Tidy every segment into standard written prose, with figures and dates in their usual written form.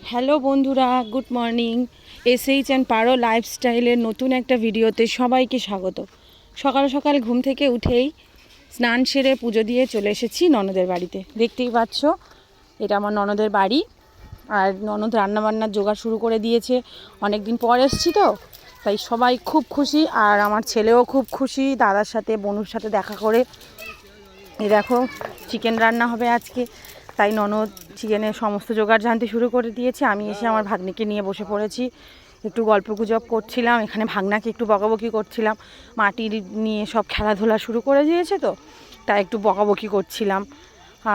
Hello বন্ধুরা, good morning. SH and পারো লাইফস্টাইলের নতুন একটা ভিডিওতে সবাইকে স্বাগত। সকাল সকাল ঘুম থেকে উঠেই স্নান সেরে পুজো দিয়ে চলে এসেছি ননদের বাড়িতে। দেখতেই পাচ্ছ, এটা আমার ননদের বাড়ি। আর ননদ রান্নাবান্নার জোগাড় শুরু করে দিয়েছে। অনেক দিন পর এসেছি তো, তাই সবাই খুব খুশি। আর আমার ছেলেও খুব খুশি দাদার সাথে, বনুর সাথে দেখা করে। এই দেখো, চিকেন রান্না হবে আজকে, তাই ননদ চিকেনের সমস্ত জোগাড় জানতে শুরু করে দিয়েছে। আমি এসে আমার ভাগ্নিকে নিয়ে বসে পড়েছি, একটু গল্প গুজব করছিলাম। এখানে ভাগনাকে একটু বকাবকি করছিলাম, মাটির নিয়ে সব খেলাধুলা শুরু করে দিয়েছে তো, তাই একটু বকাবকি করছিলাম।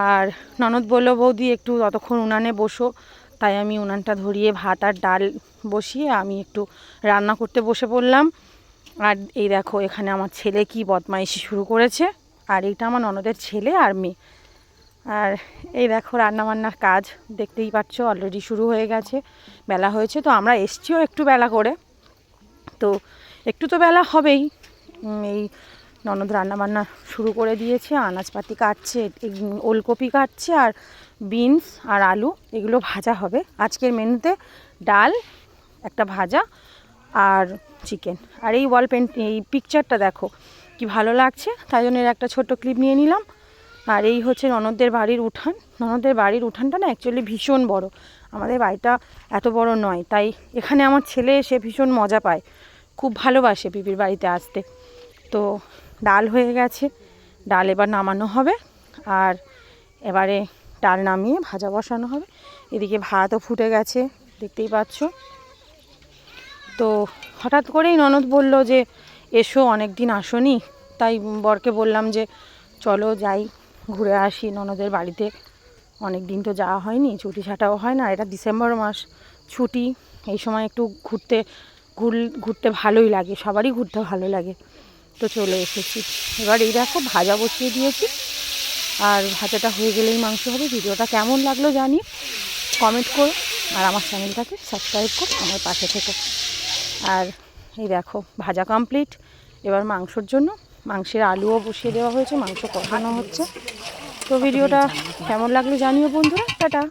আর ননদ বললো, বৌদি একটু ততক্ষণ উনানে বসো। তাই আমি উনানটা ধরিয়ে ভাত আর ডাল বসিয়ে আমি একটু রান্না করতে বসে পড়লাম। আর এই দেখো, এখানে আমার ছেলে কি বদমাইশি শুরু করেছে। আর এইটা আমার ননদের ছেলে আর মেয়ে। আর এই দেখো, রান্নাবান্নার কাজ দেখতেই পাচ্ছ অলরেডি শুরু হয়ে গেছে। বেলা হয়েছে তো, আমরা এসছিও একটু বেলা করে, তো একটু তো বেলা হবেই। এই ননদ রান্নাবান্না শুরু করে দিয়েছে। আনাজপাতি কাটছে, ওলকপি কাটছে, আর বিনস আর আলু এগুলো ভাজা হবে আজকের মেনুতে। ডাল, একটা ভাজা আর চিকেন। আর এই এই পিকচারটা দেখো কি ভালো লাগছে, তাই জন্য এর একটা ছোট্ট ক্লিপ নিয়ে নিলাম। আর এই হচ্ছে ননদের বাড়ির উঠান। ননদের বাড়ির উঠানটা না অ্যাকচুয়ালি ভীষণ বড়, আমাদের বাড়িটা এত বড় নয়। তাই এখানে আমার ছেলে এসে ভীষণ মজা পায়, খুব ভালোবাসে পিপির বাড়িতে আসতে। তো ডাল হয়ে গেছে, ডাল এবার নামানো হবে। আর এবারে ডাল নামিয়ে ভাজা বসানো হবে। এদিকে ভাতও ফুটে গেছে, দেখতেই পাচ্ছ। তো হঠাৎ করেই ননদ বলল যে এসো, অনেক দিন আসোনি। তাই বরকে বললাম যে চলো যাই, ঘুরে আসি ননদের বাড়িতে। অনেক দিন তো যাওয়া হয়নি, ছুটি ছাটাও হয় না। এটা ডিসেম্বর মাস, ছুটি, এই সময় একটু ঘুরতে ভালোই লাগে, সবারই ঘুরতে ভালো লাগে। তো চলে এসেছি। এবার এই দেখো, ভাজা বসিয়ে দিয়েছি। আর ভাজাটা হয়ে গেলেই মাংস হবে। ভিডিওটা কেমন লাগলো জানি, কমেন্ট করো। আর আমার চ্যানেলটাকে সাবস্ক্রাইব করো, আমার পাশে থেকো। আর এই দেখো, ভাজা কমপ্লিট। এবার মাংসর জন্য মাংসের আলুও বসিয়ে দেওয়া হয়েছে, মাংস কষানো হচ্ছে। তো ভিডিওটা কেমন লাগলো জানিও বন্ধুরা। টাটা।